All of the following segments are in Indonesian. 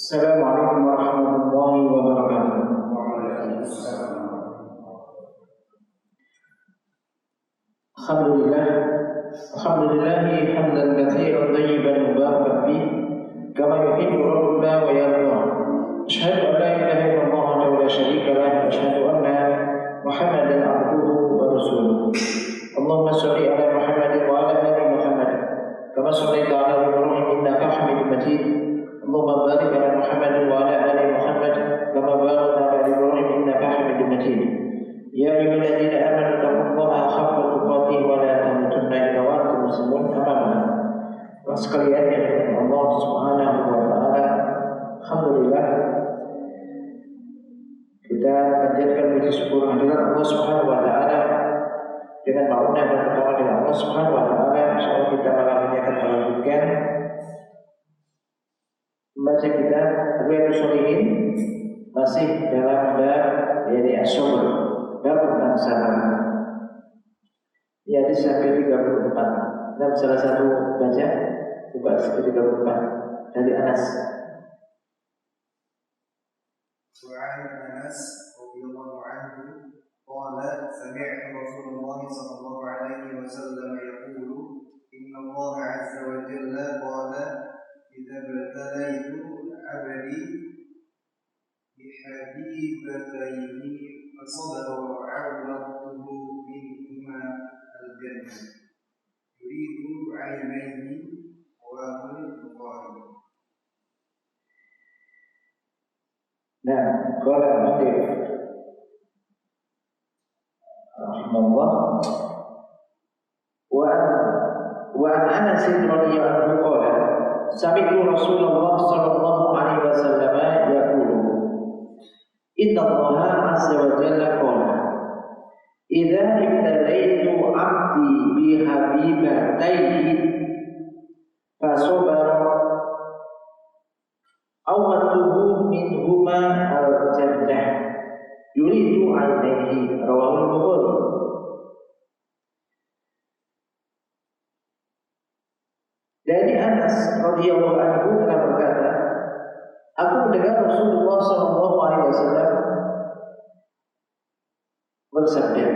Assalamualaikum warahmatullahi wabarakatuh. Alhamdulillah, alhamdulillahi hamdan katsiran thayyiban mubarakan fihi kama yuhibbu rabbuna wa yarda. Asyhadu an la ilaha illallah wa la syarika lahu wa asyhadu anna Muhammadan abduhu wa rasuluh. Allahumma shalli ala Muhammadin wa ala ali Muhammad kama shallaita ala Ibrahim innaka Hamidum Majid. Allahumma barik ala Muhammadin wa ala ali Muhammad kama barakta ala Ibrahim innaka Hamidum Majid. Ya ayyuhalladzina amanu taqullaha haqqa tuqatih wa la tamutunna illa wa antum muslimun. Amma sekalian yang Allah Subhanahu wa taala, alhamdulillah kita panjatkan puji syukur kehadirat Allah Subhanahu wa taala dengan maunah dan pertolongan dari Allah Subhanahu wa taala. Insyaallah kita malam ini akan melanjutkan membaca kitab Riyadhus Shalihin, masih dalam bab dari as-sabr, bab tentang sabar. Ya, di ke-34. Dalam salah satu baca buka ke-34 dari Anas. وعن أنس رضي الله عنه قال سمعت رسول الله صلى الله عليه وسلم يقول إن الله عز وجل قال إذا ابتليت عبدي بحبيبتين فصبر عوضته منهما الجنة يريد عينيه رواه البخاري. Nah, qala al-mu'allif rahimahullah wa an Anas radhiyallahu anhu qala sami'tu Rasulullah sallallahu alaihi wasallam yaqulu inna Allah azza wa jalla qala idza ibtalaitu 'abdi bi habibatayhi fa sabara awatuhu minhuma al-jannah yuridu ainaihi rawahul Bukhari. Dari Anas radhiyallahu anhu telah berkata, aku mendengar Rasulullah sallallahu alaihi wasallam bersabda,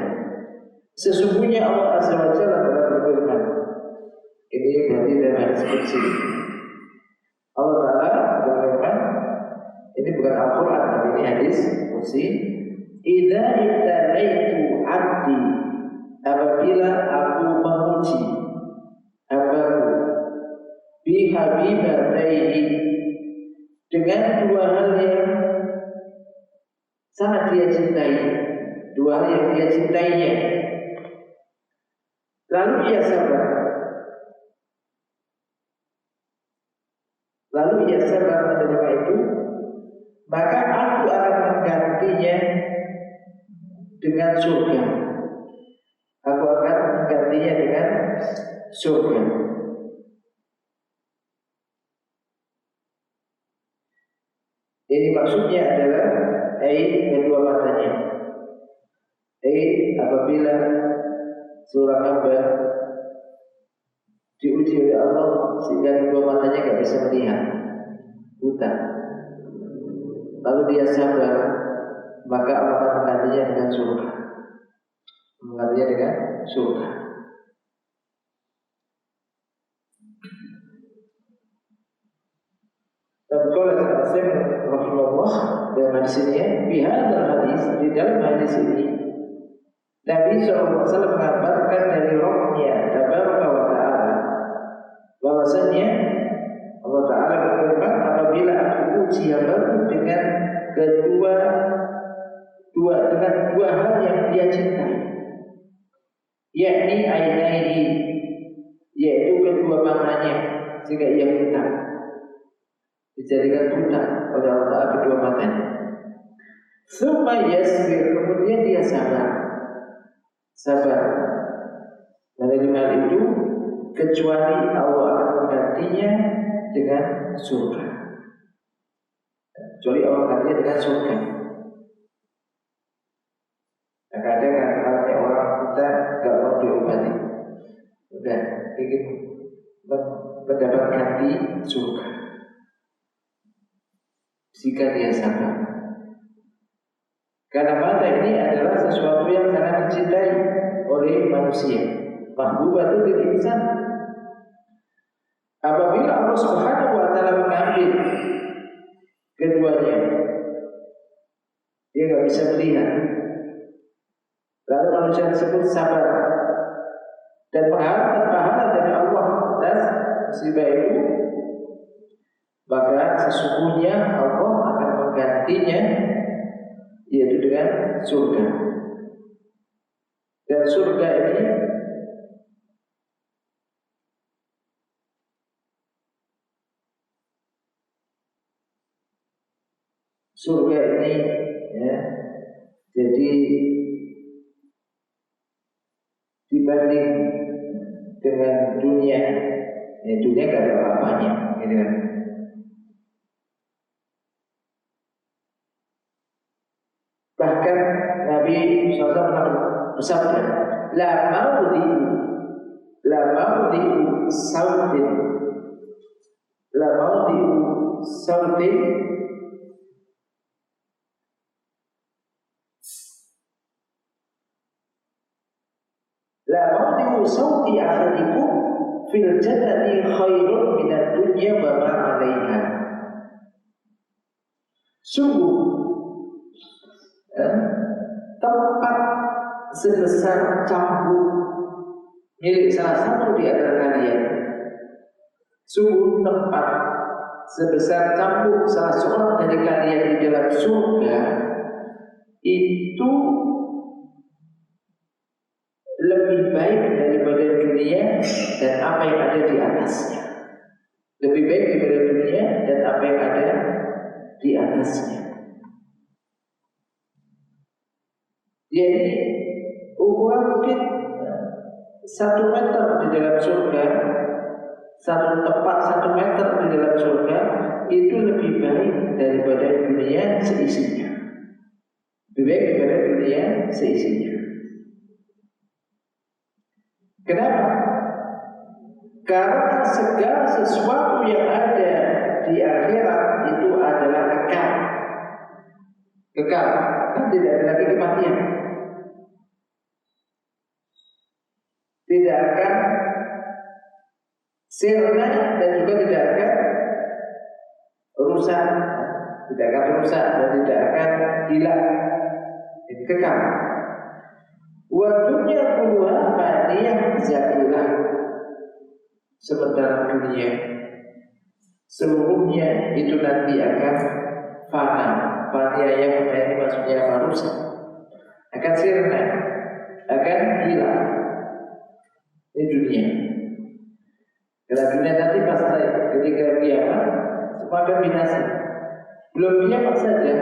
sesungguhnya Allah azza wa jalla telah berfirman. Ini berarti dalam hadis qudsi. Allah Ta'ala berfirman, ini bukan Al-Quran, tapi ini hadis qudsi. Idza ibtalaitu 'abdi, apabila aku menguji hambaku bi habibatayhi, dengan dua hal yang sangat dia cintai, dua hal yang dia cintainya, lalu ia sabar, menerima itu, maka aku akan menggantinya dengan surga. Aku akan menggantinya dengan surga. Ini maksudnya adalah kedua matanya. Apabila seorang hamba diuji oleh Allah sehingga kedua matanya tidak bisa melihat, buta, lalu dia sabar, maka Allah akan menggantinya dengan surga. Dan kalau Al-Qasim rahimahullah dalam hadis ini, di dalam hadis ini Nabi SAW mengabarkan dari Rabbnya Tabaraka wa Ta'ala bahwasanya Allah Ta'ala berfirman, apabila aku uji hambaku dengan dua hal yang dia cintai, yakni ainaihi, yaitu kedua matanya, sehingga ia buta, dijadikan buta oleh Allah Ta'ala kedua matanya. Tsumma yasbir, kemudian dia sabar menerima itu, kecuali Allah akan menggantinya dengan surga. Kadang-kadang kalau orang kita nggak mau diobati, udah ingin mendapat ganti surga. jika dia sabar. Karena mata ini adalah sesuatu yang sangat dicintai oleh manusia. Mahbubatul lil insan. Apabila Allah Subhanahu wa taala mengambil keduanya, dia nggak bisa melihat. Lalu manusia tersebut sabar dan berharap pahala dari Allah atas musibah itu, maka sesungguhnya Allah akan menggantinya, yaitu dengan surga. Dan surga ini ya, jadi dibanding dengan dunia, ya dunia gak ada apa-apanya, gitu kan. Bahkan Nabi SAW bersabda, la maudi'u sautin, la maudi'u sautin la maudi'u sauti ahadikum fil jannati khairun minad dunya wa ma 'alaiha. Sungguh tempat sebesar cambuk milik salah satu di antara kalian, sungguh tempat sebesar cambuk salah seorang dari kalian di dalam surga itu lebih baik daripada dunia dan apa yang ada di atasnya. Lebih baik daripada dunia dan apa yang ada di atasnya. Jadi ukuran mungkin 1 meter di dalam surga, satu tempat 1 meter di dalam surga itu lebih baik daripada dunia seisinya. Lebih baik daripada dunia seisinya. Kenapa? Karena segala sesuatu yang ada di akhirat itu adalah kekal. Kekal, kan tidak ada lagi kematian. Tidak akan sirna dan juga tidak akan rusak. Tidak akan rusak dan tidak akan hilang. Ini kekal. Wa dunya kulluha faniyah zailah. Sementara dunia seluruhnya itu nanti akan fana. Fania yang ini maksudnya akan rusak, akan sirna, akan hilang. Ini dunia. Karena dunia nanti pasti ketika kiamat semua akan binasa. Belum kiamat saja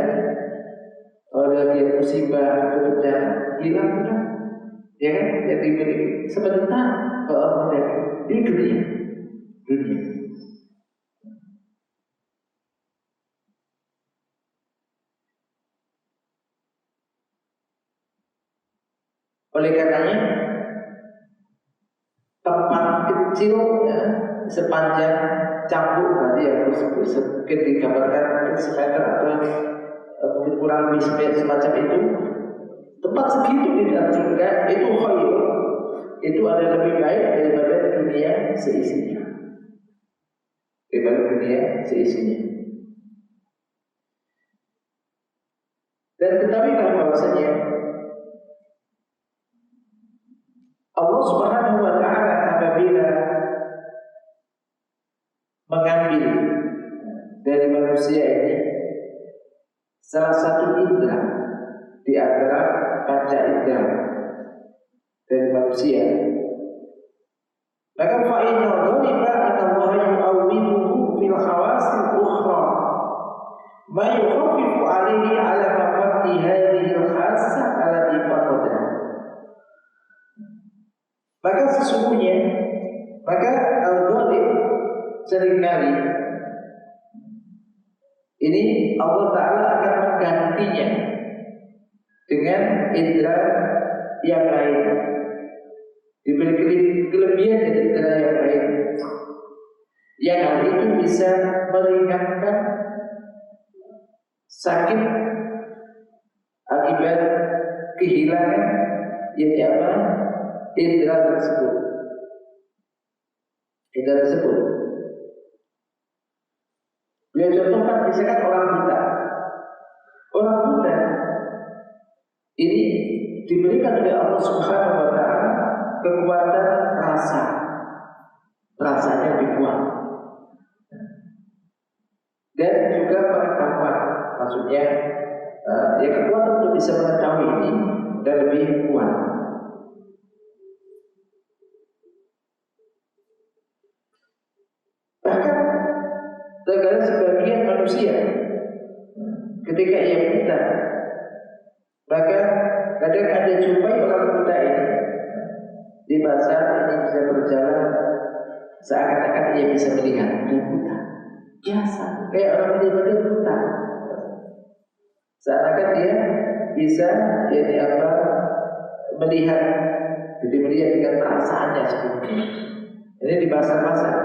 ada dia musibah atau bencana hilang sudah. Ya kan? Jadi sebentar kalau mereka ini dunia. Oleh karenanya tempat kecil ya, sepanjang cambuk nanti yang mungkin digambarkan semeter atau mungkin kurang lebih semacam itu. Tempat segitu di dalam surga itu khair, itu ada lebih baik daripada dunia seisinya. Daripada dunia seisinya. Dan ketahuilah bahwasanya Allah Subhanahu wa taala apabila mengambil dari manusia ini salah satu indera di antara panca indera dari manusia, maka fa'inna ghaliba Allah yu'awwiduhu fil hawasil ukhra ma yukhaffifu alaihi ala mafati hadhihi al-khassa allati faqadha. Maka sesungguhnya al-ghalib seringkali ini Allah Ta'ala akan menggantinya dengan indera yang lain, diberi kelebihan dari indera yang lain, yang hal itu bisa meringankan sakit akibat kehilangan yaitu apa? Indra tersebut. Indra tersebut. Beliau contohkan misalkan orang buta. Orang buta ini diberikan oleh Allah Subhanahu wa taala kekuatan rasa. Rasanya dibuat. Dan juga pengetahuan. Maksudnya ya kekuatan untuk bisa mengetahui ini dan lebih kuat. Bahkan terkadang sebagian manusia ketika ia buta, maka kadang ada jumpai orang buta ini di pasar ini bisa berjalan seakan-akan ia bisa melihat. Dia buta, biasa kayak orang benar-benar buta. Seakan-akan dia bisa jadi apa? Melihat, jadi melihat dengan perasaannya sebenarnya. Ini di pasar-pasar.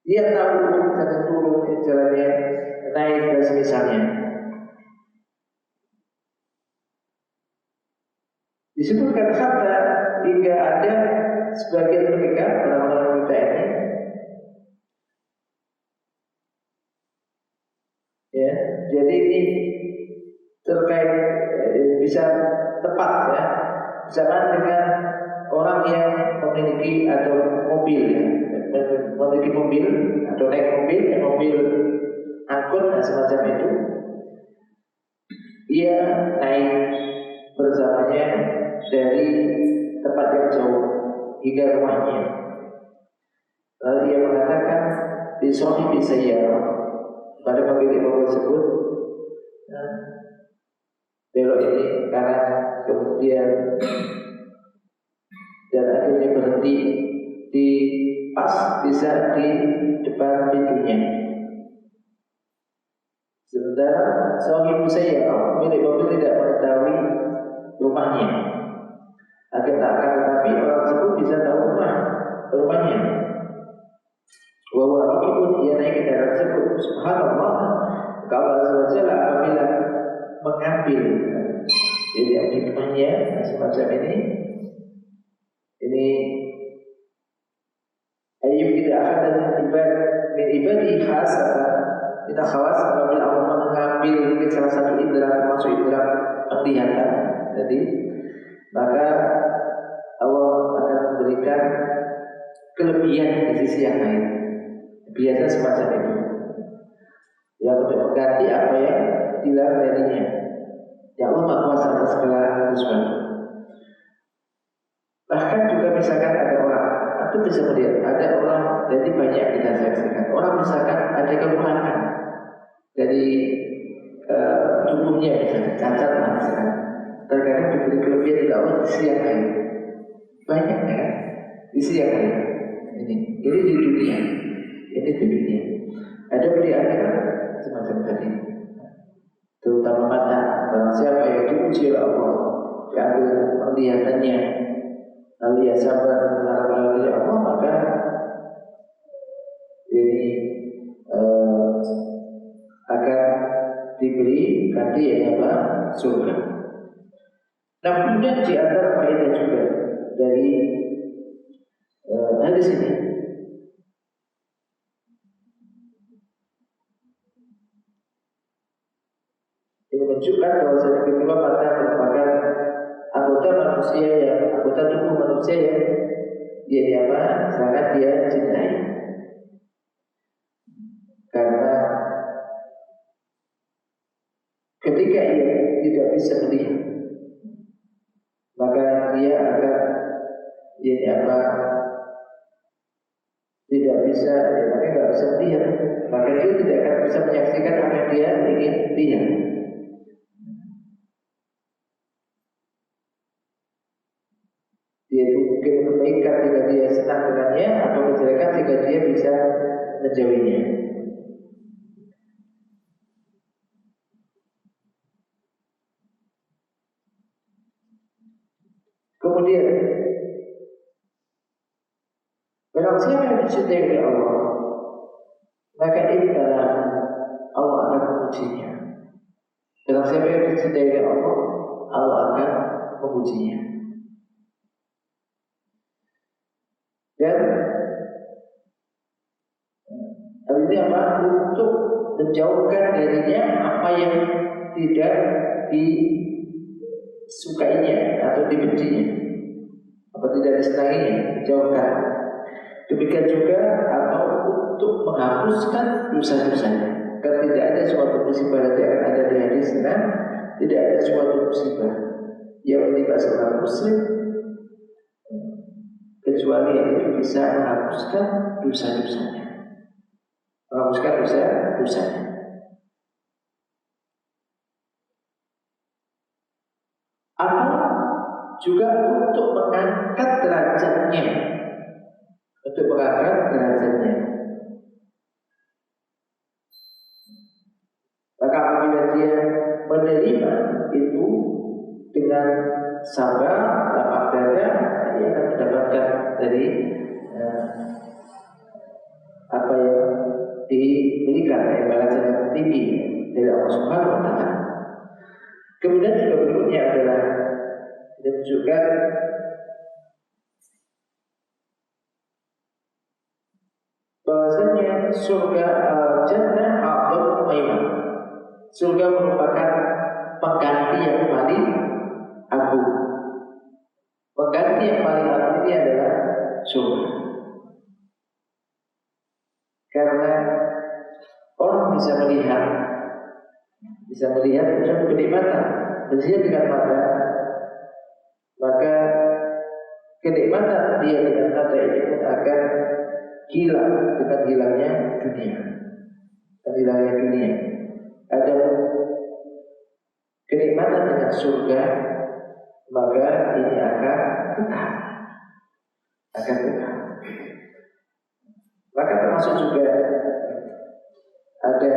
Dia tahu misalnya turun jalannya, naik dan semisalnya. Disebutkan kata hingga ada sebagian mereka orang-orang buta ini, ya, jadi ini terkait bisa tepat ya, misalkan dengan orang yang memiliki atau mobil ya, memiliki mobil atau naik mobil angkut dan semacam itu, ia naik bersamanya dari tempat yang jauh hingga rumahnya. Lalu ia mengatakan di sahibi saya pada pemilik mobil tersebut, belok ini kanan, kemudian dan akhirnya berhenti di pas bisa di depan pintunya. Sementara sahibi saya pemilik mobil tidak mengetahui rumahnya. Tetapi orang tersebut bisa tahu rumahnya. Bahwa pun dia naik ke dalam tersebut. Subhanallah, kalau Allah SWT apabila mengambil jadi hikmahnya semacam ini ayub tidak akan min ibadi khas kita khawas apabila Allah mengambil mungkin salah satu indera termasuk indera penglihatan. Jadi maka Allah akan memberikan kelebihan di sisi yang lain. Biasa semacam itu. Yang untuk mengganti apa yang hilang darinya. Ya Allah Maha Kuasa atas segala sesuatu. Bahkan juga misalkan ada orang, aku bisa melihat ada orang, jadi banyak kita saksikan. Orang misalkan ada kekurangan dari tubuhnya misalnya, cacat lah misalkan. Terkadang diberi kelebihan tidak Allah di sisi yang lain. Banyak ya, di sisi yang lain. Ini di dunia. Ini di dunia. Ada di akhirat semacam tadi. Terutama mata. Barang siapa yang diuji oleh Allah, diambil penglihatannya, lalu ia sabar mengarahkan oleh Allah, maka ini akan diberi ganti yang apa? Surga. Nah, kemudian di antara faedah juga dari hadis ini, menunjukkan bahwa kedua mata merupakan anggota tubuh manusia yang sangat dia cintai. Karena ketika ia tidak bisa melihat, maka dia akan tidak bisa, nggak bisa melihat, maka dia tidak akan bisa menyaksikan apa yang dia ingin lihat. Dia mungkin kebaikan jika dia senang dengannya, atau kejelekan jika dia bisa menjauhinya. Kemudian barang siapa yang dicintai oleh Allah, maka ibtala Allah akan mengujinya. Dalam siapa yang dicintai oleh Allah, Allah akan mengujinya. Dan hal ini apa? Untuk menjauhkan darinya apa yang tidak disukainya atau dibencinya, apa tidak disenanginya, dijauhkan. Demikian juga atau untuk menghapuskan dosa-dosanya. Karena tidak ada suatu musibah yang akan ada di hadis, tidak ada suatu musibah yang menimpa seorang muslim kecuali itu bisa menghapuskan dosa-dosanya, menghapuskan dosa-dosanya. Atau juga untuk mengangkat derajatnya, untuk mengangkat derajatnya. Maka apabila dia menerima itu dengan sabar, lapang dada, dia akan mendapatkan dari apa yang diberikan dari balasan yang tinggi dari Allah Subhanahu wa Ta'ala. Kemudian juga berikutnya adalah menunjukkan bahwasanya surga al-jannah a'dhamu qaiman. Surga merupakan pengganti yang paling agung. Pengganti yang paling agung ini adalah surga. Karena orang bisa melihat suatu kenikmatan, melihat dengan mata, maka kenikmatan dia dengan mata ini pun akan hilang dengan hilangnya dunia. Ada kenikmatan dengan surga, maka ini akan kekal. Maka termasuk juga ada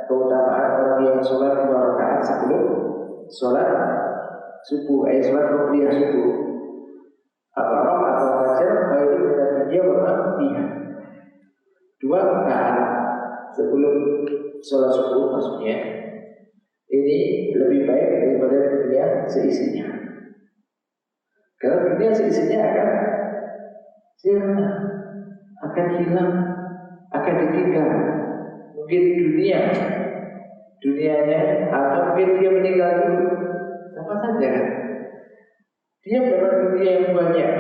keutamaan orang yang sholat 2 rakaat sebelum sholat subuh, sholat qobliyah subuh. Al-Arab atau Fajar, itu dengan dia berlebihan 2 rakaat sebelum sholat subuh maksudnya. Ini lebih baik daripada dunia seisinya. Karena dunia seisinya akan sirna, akan hilang, akan ditinggal. Mungkin dunianya atau mungkin dia meninggal dulu, sama saja kan. Dia mendapat dunia yang banyak,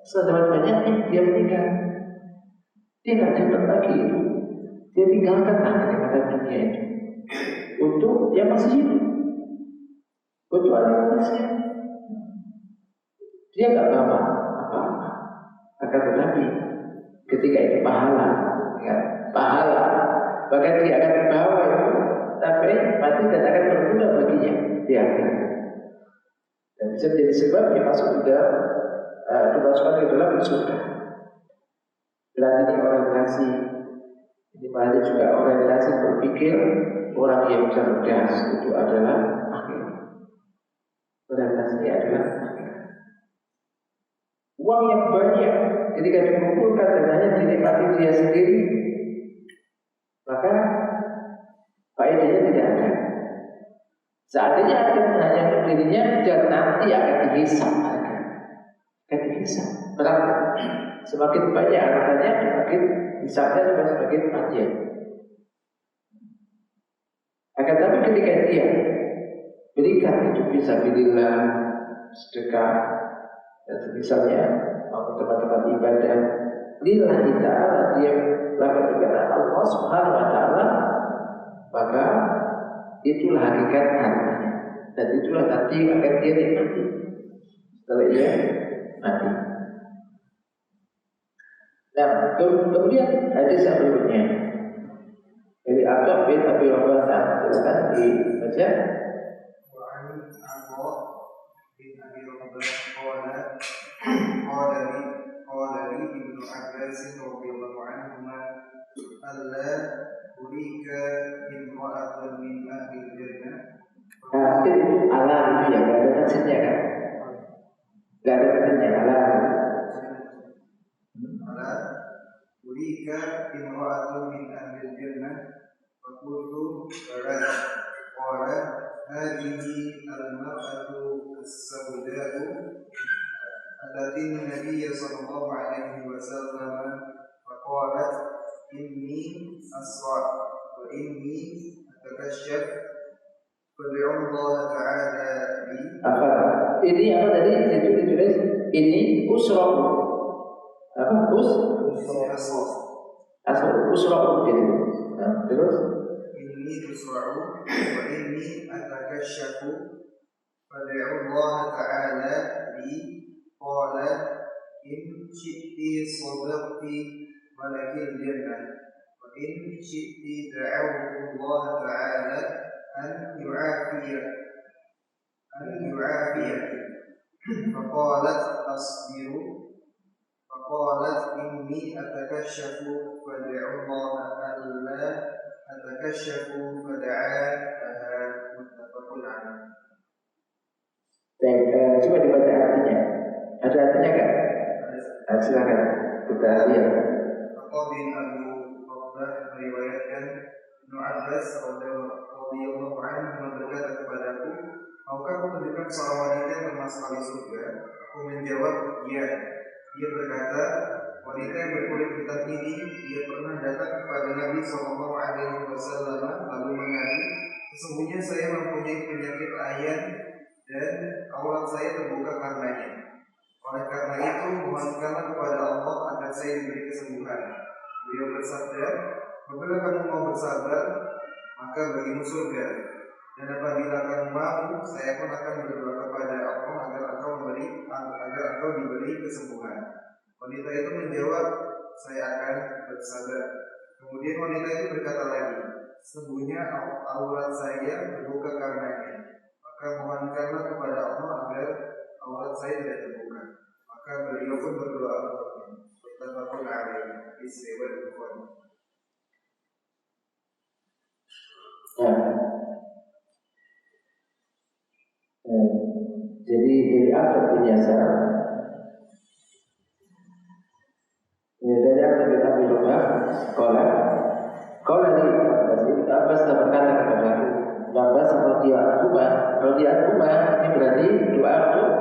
setelah banyaknya dia meninggal. Dia tidak dapat lagi itu. Dia tinggalkan kenikmatan dunia itu untuk yang masih hidup, untuk ahli manusia. Dia tidak bawa apa-apa. Akan tetapi ketika itu pahala, bahkan dia akan dibawa itu sampai mati dan akan berguna baginya di akhirat. Dan bisa menjadi sebab dia masuk ke dalam dimasukkan ke dalam surga. Dan ini orientasi, ini malah juga orientasi berpikir orang yang cerdas itu adalah akhirat. Orientasinya adalah akhirat. Uang yang banyak ketika dikumpulkan dan hanya dinikmati dia sendiri, maka faedahnya tidak ada. Seandainya ada hanya untuk dirinya dan nanti akan dihisap, berapa? Semakin banyak hartanya, semakin hisapnya juga semakin panjang. Akan tapi ketika dia berikan itu fisabilillah, sedekah dan misalnya maupun tempat-tempat ibadah lillahi ta'ala, dia lakukan kepada Allah Subhanahu wa ta'ala, maka itulah hakikat hartanya dan itulah nanti akan dia nikmati setelah ia mati. Nah, kemudian hadis yang berikutnya dari Atha bin Abi Waqqas, silakan dibaca. قال لي ابن عباس رضي الله عنهما ألا أريك امرأة من أهل الجنة. Itu ala itu ya, gak ada tafsirnya kan? Gak ada tafsirnya ala. ألا تريك امرأة من أهل الجنة فقلت بلى قال هذه المرأة السوداء التي النبي صلى الله عليه وسلم فقالت إني أسرع وإني أتكشف فادعوا الله تعالى لي. Ini apa tadi? Itu ditulis ini usroh. Apa? Usroh gitu. Nah, terus ini usroh wa ini atakasyafu fad'u Allah ta'ala li qala in syi'ti sadaqti malakil jannah wa in syi'ti da'awtu Allah ta'ala an yu'afiyaki faqalat asbiru faqalat inni atakasyafu fad'u Allah alla atakasyafu fada'aha muttafaqun alaih. Baik, coba dibaca artinya. Ada artinya kan? Silakan kita lihat. Bin Abu Uqbah meriwayatkan Ibnu Abbas radhiyallahu anhu berkata kepadaku, maukah aku tunjukkan seorang wanita yang termasuk ahli surga? Aku menjawab, iya. Dia berkata, wanita yang berkulit hitam ini, dia pernah datang kepada Nabi SAW lalu mengadu, sesungguhnya saya mempunyai penyakit ayan dan aurat saya terbuka karenanya. Oleh karena itu, mohonkanlah kepada Allah agar saya diberi kesembuhan. Beliau bersabda, apabila kamu mau bersabar, maka bagimu surga. Dan apabila kamu mau, saya pun akan berdoa kepada Allah agar engkau diberi kesembuhan. Wanita itu menjawab, saya akan bersabar. Kemudian wanita itu berkata lagi, sesungguhnya aurat saya terbuka karenanya. Maka mohonkanlah kepada Allah agar aurat saya tidak terbuka. Maka beliau pun berdoa untuknya. Muttafaqun alaih. Riwayat Bukhari. Jadi dari akad penyasar, dari akad bin Abi Lubah, kalau dari Abbas berkata kepada Abbas radhiyallahu ini berarti doa untuk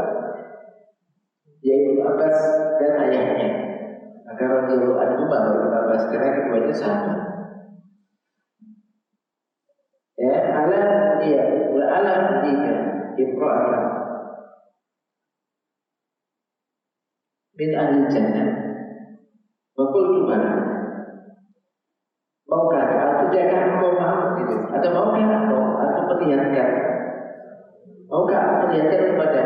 yaitu Abbas dan ayahnya. Maka radhiyallahu anhu Ibnu Abbas karena keduanya sama. Ya, ala nika imra'atan min ahli jannah. Wakul bala. Maukah atau jangan engkau mau gitu? Atau maukah engkau atau perlihatkan? Maukah perlihatkan kepada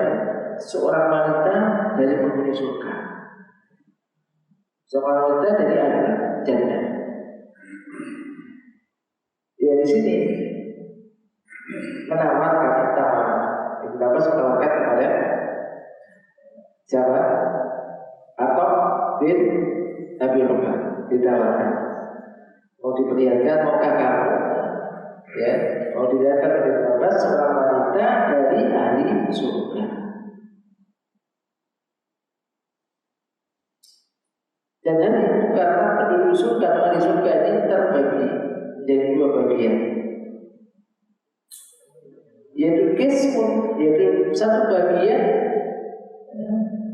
seorang wanita dari penghuni surga? Seorang wanita dari ahli jannah. Ya di sini menawarkan Ibnu Abbas menawarkan kepada siapa? Atau bin Abi Lubah ditawarkan. Mau diperlihatkan, maukah kamu? Ya, mau dilihatkan oleh Ibnu Abbas seorang wanita dari ahli surga. Dan itu karena penduduk surga atau ahli surga ini terbagi menjadi dua bagian. Yaitu kismun, yaitu satu bagian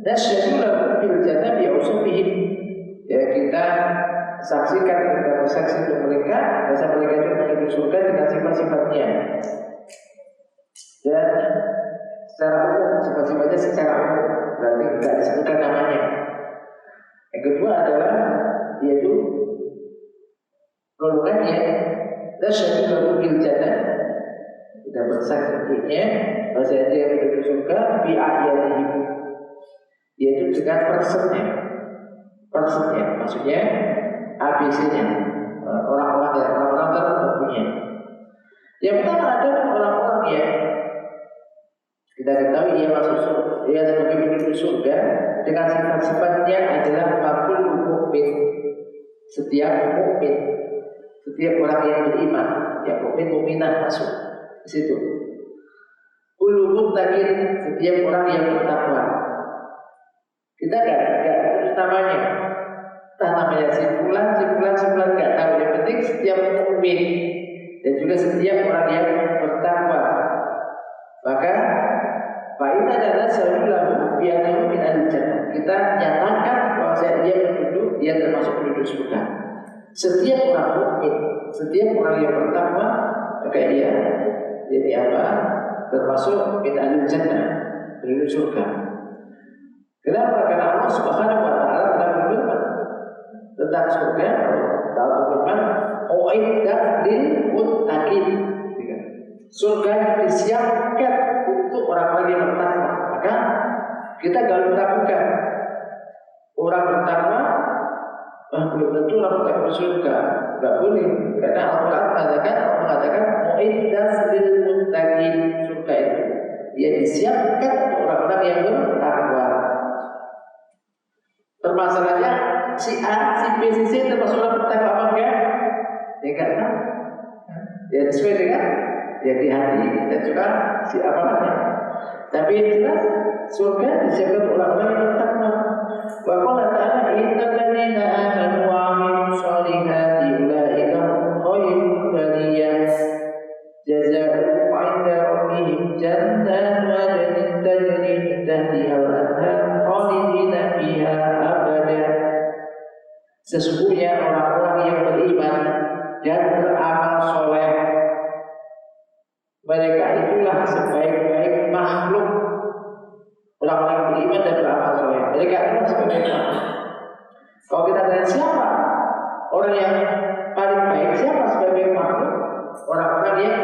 nasyadullah bil jannah bi'usufihim. Ya, kita saksikan, kita bersaksi untuk mereka, bahasa mereka itu penduduk surga dengan sifat-sifatnya. Dan secara umum, sifat-sifatnya secara umum, berarti tidak disebutkan namanya. Yang kedua adalah yaitu golongannya nasyadullah bil jannah. Kita bersaksi untuknya bahasa dia penduduk surga bi'ayanihim, yaitu dengan personnya, maksudnya ABC-nya, orang-orang tertentunya. Yang pertama ada orang-orang yang kita ketahui ia masuk surga, ia sebagai penduduk surga dengan sifat-sifatnya adalah fakul mukmin, setiap mukmin, setiap orang yang beriman, yang mukminah masuk di situ. Kulubun takin, setiap orang yang bertakwa. Kita enggak tulis namanya. namanya si fulan nggak tahu. Yang penting setiap mukmin dan juga setiap orang yang bertakwa, maka fa'inna dana sayyulahu bi'anahu min al-jannah. Kita nyatakan bahwa dia termasuk penduduk surga. Setiap orang mukmin, setiap orang yang bertakwa, maka dia jadi apa? Termasuk min al-jannah, penduduk surga. Kenapa? Karena Allah Subhanahu wa taala telah berfirman tentang surga, telah berfirman, "Uiddat lil muttaqin." Surga disiapkan untuk orang-orang yang bertakwa. Maka kita gak meragukan orang bertakwa, belum tentu orang bertakwa surga. Gak boleh, karena Al-Quran mengatakan "Uiddat lil muttaqin." Surga itu dia disiapkan untuk orang-orang yang bertakwa. Permasalahannya si A, si B, si C termasuk orang bertakwa apa enggak? Ya enggak tahu. Ya sesuai dengan yang di hati dan juga si amalnya. Tapi yang jelas surga disiapkan orang-orang yang bertakwa. Wa qala ta'ala innal ladzina amanu wa 'amilus shalihati ulaika hum khairul bariyah jazaa'uhum 'inda rabbihim jannatu 'adnin tajri min tahtiha al-anhar khalidina fiha abada. Sesungguhnya orang-orang yang beriman dan beramal soleh, mereka itulah sebaik-baik makhluk. Orang-orang beriman dan beramal soleh, mereka itulah sebaik-baik makhluk. Kalau kita tanya siapa orang yang paling baik, siapa sebaik-baik makhluk? Orang-orang yang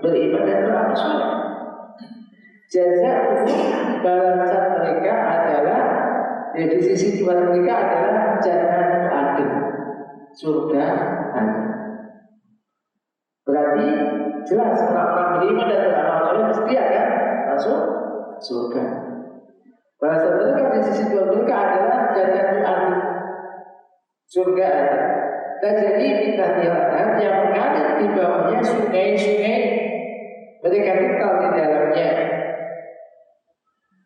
beriman dan beramal soleh. Jazaa'uhum, balasan mereka adalah, di sisi Tuhan mereka adalah Jannatu 'Adn, surga adn. Berarti jelas orang-orang beriman dan beramal soleh mesti akan masuk surga. Balasan mereka di sisi Tuhan mereka adalah Jannatu 'Adn, surga adn. Tajri min tahtiha al-anhar, yang mengalir di bawahnya sungai-sungai, mereka kekal di dalamnya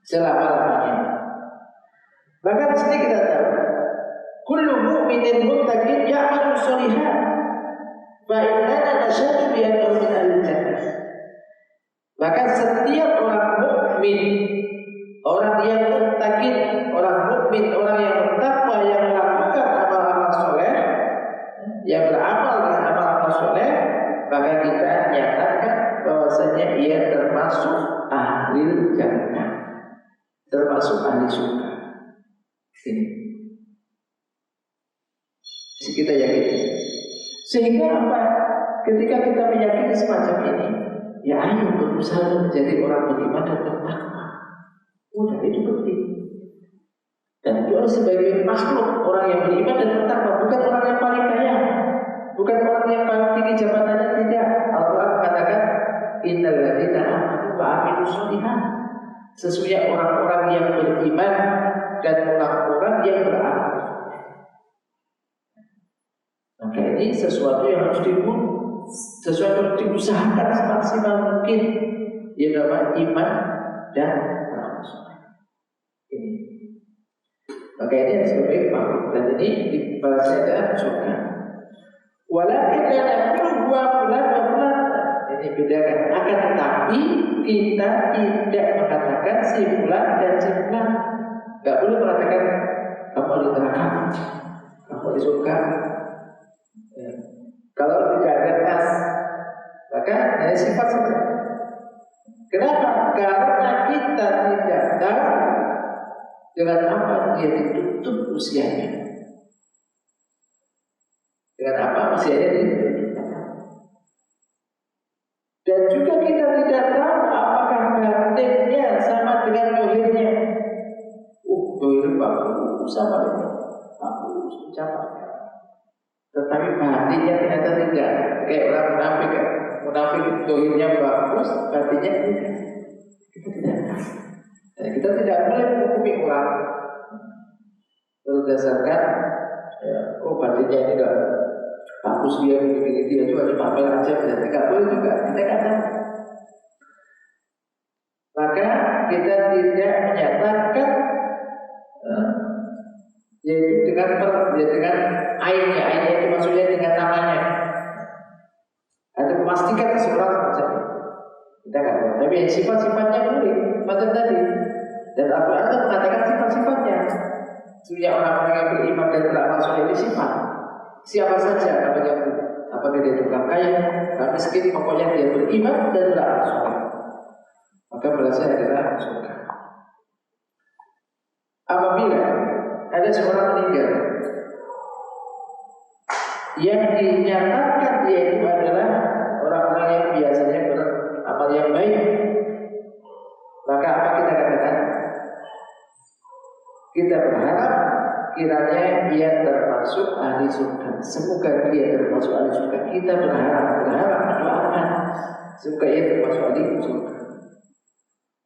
selama-lamanya. Maka di sini kita tahu, kullu mu'minin muttaqin ya'malu shalihat, fa innana nashhadu bi annahu min al-jannah. Maka setiap orang mukmin, orang yang muttaqin, orang mukmin, orang yang bertakwa, yang melakukan amal-amal soleh, yang beramal dengan amal-amal soleh, maka kita nyatakan bahwasanya ia termasuk ahli jannah, termasuk ahli surga. Ini kita yakini. Sehingga apa? Ketika kita meyakini semacam ini, ya ayo berusaha menjadi orang beriman dan bertakwa. Udah, itu penting. Dan itu sebagai makhluk, orang yang beriman dan bertakwa, bukan orang yang paling kaya, bukan orang yang paling tinggi jabatannya, tidak. Al-Quran mengatakan innal ladzina amanu wa 'amilus shalihat, sesungguhnya orang-orang yang beriman dan orang-orang yang beramal. Maka ini sesuatu yang harus sesuatu yang diusahakan semaksimal mungkin, ya dalam iman dan beramal soleh. Ini. Maka ini yang sebagai makhluk, dan ini dibalasnya adalah surga. Walakin la naqulu wa fulan wa fulan. Ini bedakan. Akan tetapi kita tidak mengatakan si fulan dan si fulan. Gak boleh mengatakan kamu di neraka, kamu di surga. Ya. Kalau tidak ada nas, maka hanya sifat saja. Kenapa? Karena kita tidak tahu dengan apa dia ditutup usianya. Dengan apa usianya ditutup. Dan juga kita tidak tahu apakah batinnya sama dengan dohirnya. Dohir bagus sama dengan bagus ucapannya, tetapi batinnya ternyata tidak. Kayak orang munafik kan? Munafik dohirnya bagus, batinnya tidak. Kita tidak tahu. Dan kita tidak boleh menghukumi orang berdasarkan batinnya ini enggak bagus, dia begini, dia cuma pamer aja, berarti nggak boleh juga. Kita nggak tahu. Maka kita tidak menyatakan yaitu dengan ainnya itu maksudnya dengan namanya. Atau memastikan seseorang macam itu. Kita nggak tahu. Tapi sifat-sifatnya boleh macam tadi. Dan Al-Quran itu mengatakan sifat-sifatnya. Sebenarnya orang-orang yang beriman dan telah masuk ini sifat. Siapa saja namanya, apakah dia tukang kaya, tapi miskin, pokoknya dia beriman dan telah masuk, maka berasal adalah surga. Apabila ada seorang meninggal yang dinyatakan dia itu adalah orang-orang yang biasanya beramal yang baik, maka apa kita katakan? Kita berharap kiranya dia termasuk ahli surga. Semoga dia termasuk ahli surga. Kita berharap mendoakan semoga ia termasuk ahli surga.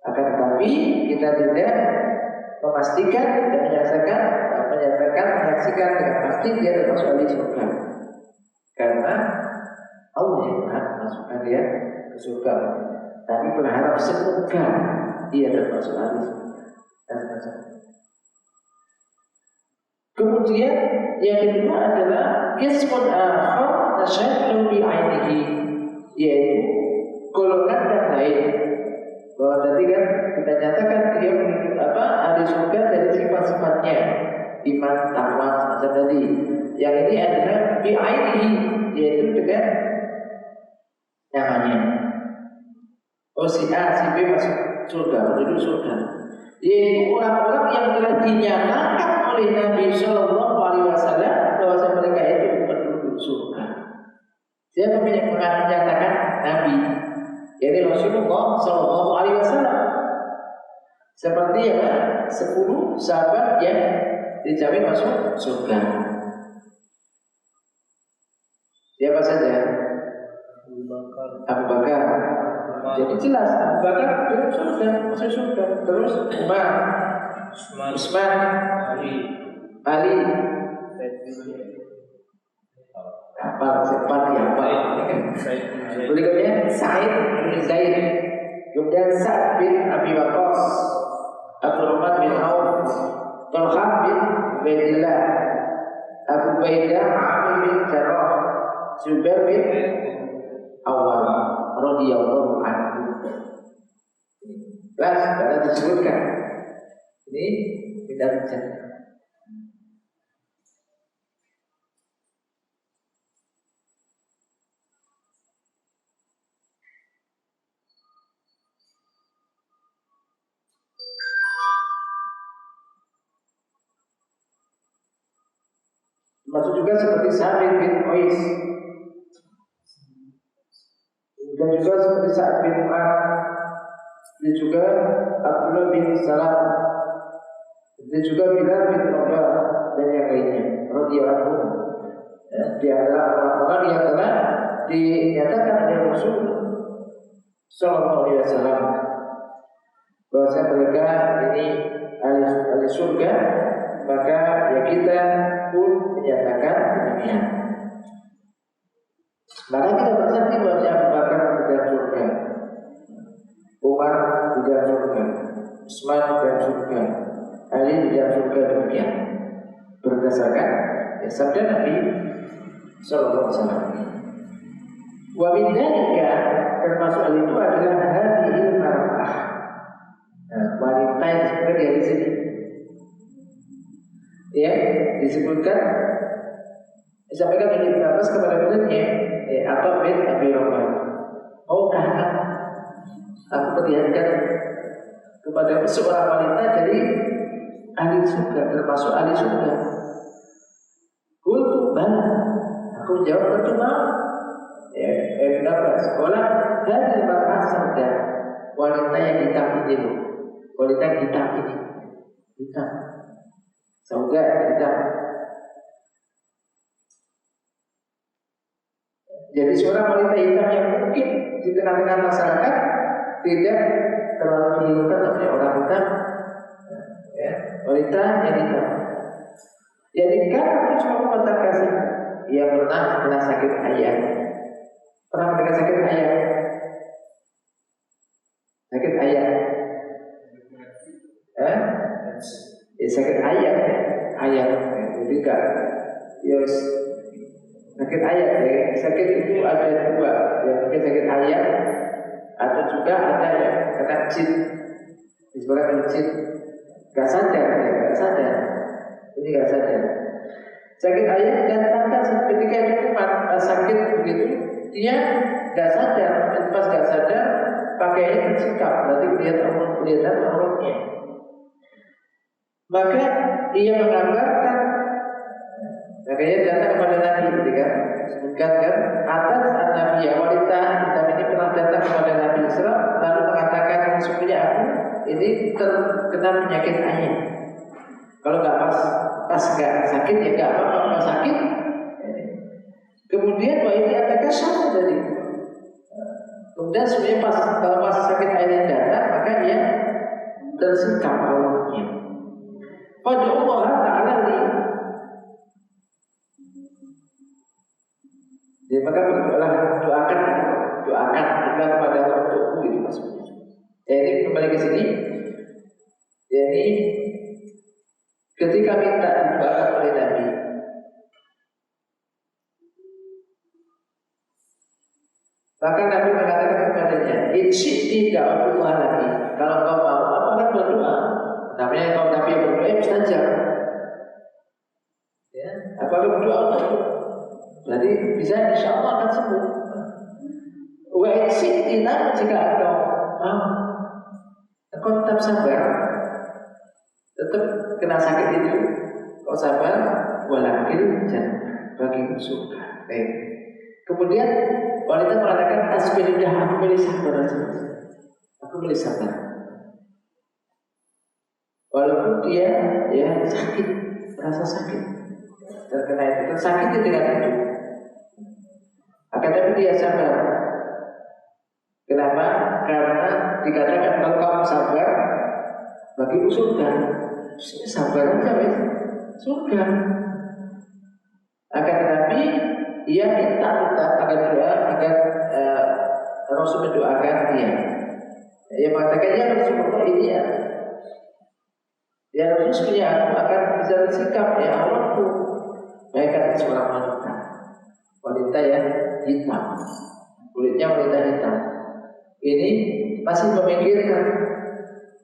Akan tetapi kita tidak memastikan dan menyaksikan dengan pasti dia termasuk ahli surga. Karena Allah yang berhak memasukkan dia ke surga. Tapi berharap semoga dia termasuk ahli surga. Kemudian yang kedua adalah qismun akhar tasyaddu bi ainihi, yaitu golongan yang lain. Bahwa tadi kan kita nyatakan dia ahli surga dari sifat-sifatnya, iman, takwa, semacam tadi. Yang ini adalah bi ainihi, yaitu dengan namanya. Oh si A, si B masuk surga, menuju surga. Yaitu orang-orang yang telah dinyatakan oleh Nabi Shallallahu Alaihi Wasallam bahwa mereka itu penduduk surga. Siapa yang menyatakan? Nabi, yaitu Rasulullah Shallallahu Alaihi Wasallam. Seperti 10 sahabat yang dijamin masuk surga. Siapa saja? Abu Bakar. Jadi jelas Abu Bakar masuk surga. Terus Umar, Utsman, Ali. Apa sempat apa? Berikutnya Sa'id bin Zaid, kemudian Sa'd bin Abi Waqqas, Abdurrahman bin Auf, Talha bin Ubaidillah, Abu Ubaidah Amir bin Jarrah, Zubair bin Awwam radhiyallahu anhu. Karena disebutkan ini tidak bicara. Termasuk juga seperti Sa'id bin Qais, dan juga seperti Sa'ad bin Mu'ad, dan juga Abdullah bin Salam, dan juga Bilal bin Rabah dan yang lainnya radhiyallahu anhu. Di antara orang-orang yang telah dinyatakan oleh Rasul Sallallahu Alaihi Wasallam bahwa mereka ini ahli surga, maka ya kita pun menyatakan demikian. Maka kita bersaksi bahwa Abu Bakar di dalam surga, Umar di dalam surga, Utsman di dalam surga, Ali di dalam surga, demikian berdasarkan sabda Nabi Sallallahu Alaihi Wasallam. Wa min dzalika, termasuk hal itu adalah hadhil mar'ah, wanita yang disebutkan di sini. Ya, disebutkan disampaikan oleh Ibnu Abbas kepada muridnya atau bin Abi Rabah. Karena aku perlihatkan kepada seorang wanita dari ahli surga, termasuk ahli surga. Qultu bala, aku jawab tentu mau. Ibnu Abbas, sekolah hadil mar'ah sabda, wanita yang hitam ini loh, wanita yang hitam ini, hitam, sauda hitam. Jadi seorang wanita hitam yang mungkin di tengah-tengah masyarakat tidak terlalu dihiraukan oleh orang hitam, wanita yang hitam. Jadi kalau cuma mengatakan kasih, ia pernah sakit ayam. Pernah mendengar sakit ayam? Sakit ayam? Sakit ayam, ayam. Jadi kan, yes, sakit ayat ya. Sakit itu ada dua, ya mungkin sakit ayat, atau juga ada yang kena jin, disebutkan jin, gak sadar, ya gak sadar, ini gak sadar. Sakit ayat dan bahkan ketika dia kumat sakit begitu, dia gak sadar, dan pas gak sadar pakaiannya tersikap, berarti kelihatan auratnya. Maka ia mengabarkan, makanya datang kepada Nabi ketika sebutkan kan atas Nabi wanita hitam ini pernah datang kepada Nabi Islam lalu mengatakan sesungguhnya aku ini terkena penyakit ayat. Kalau nggak pas nggak sakit ya nggak apa-apa, kalau sakit. Kemudian wah ini ada kasar tadi. Kemudian sebenarnya kalau pas sakit ayat datang maka dia tersikap auratnya. Pada Allah Ta'ala ini, jadi maka doakan kepada Allah untukku ini maksudnya. Jadi kembali ke sini. Jadi ketika minta doakan oleh Nabi, maka Nabi mengatakan kepadanya, "Insyi'ti da'watullah lagi." Kalau kau mau, aku akan berdoa. Namanya kalau Nabi yang berdoa mustajab. Ya, aku akan berdoa untukmu. Berarti bisa insya Allah akan sembuh. Wa insyi'ti, jika engkau mau, engkau tetap sabar, tetap kena sakit itu, kau sabar, walakil jannah, bagi surga. Kemudian wanita mengatakan asbirullah, aku boleh sabar saja. Aku boleh sabar. Walaupun dia ya sakit, merasa sakit, terkena itu, tersakiti dengan itu. Akan tapi dia sabar. Kenapa? Karena dikatakan kalau kamu sabar, bagimu surga. Sabar aja wes, surga. Akan tetapi ia minta agar doa agar Rasul mendoakan dia. Ia mengatakan ya Rasulullah ini ya Rasul aku akan bisa bersikap ya auratku. Baikkan seorang wanita yang hitam, kulitnya wanita hitam. Ini masih memikirkan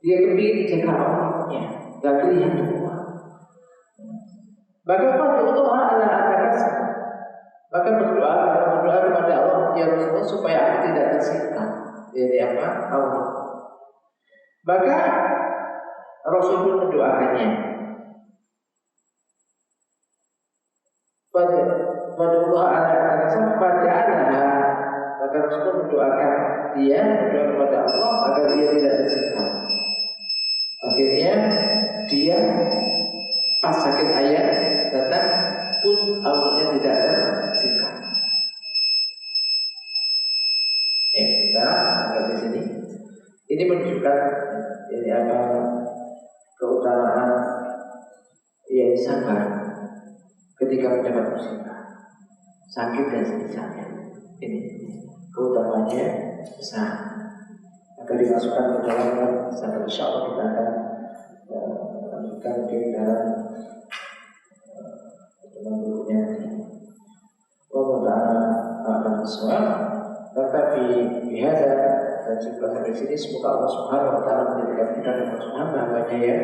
dia kepingin jaga auratnya, gak kelihatan semua. Maka doa adalah atas, maka berdoa kepada Allah ya Rasulullah supaya aku tidak tersikap dari apa aurat. Maka Rasul pun mendoakannya. Pada Allah pada Allah, maka Rasul mendoakan dia, berdoa kepada Allah agar dia tidak tersikap. Akhirnya dia pas sakit ayat datang pun auratnya tidak tersikap. Sekarang agak di sini. Ini menunjukkan ini apa keutamaan yang sabar ketika mendapat musibah, sakit dan semisalnya. Ini keutamaannya besar. Maka dimasukkan ke dalam sampai insyaallah kita akan lanjutkan ke dalam pertemuan berikutnya. Wallahu ta'ala a'lam bishawab. Tetapi bihada dan juga sampai sini semoga Allah Subhanahu wa taala menjadikan kita dan Rasulullah bahagia ya.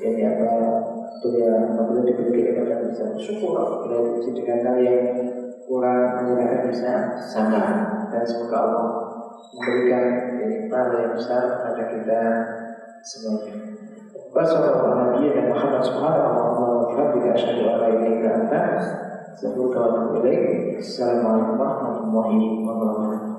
Yang apa apabila diberi kenikmatan bisa bersyukur, apabila diuji dengan hal yang kurang menyenangkan bisa sabar, dan semoga Allah memberikan nikmat yang besar pada kita semuanya. Wassalamualaikum warahmatullahi wabarakatuh. Subhanallah wa bihamdihi asyhadu an la ilaha illa anta astaghfiruka wa atubu ilaik. Assalamualaikum warahmatullahi wabarakatuh.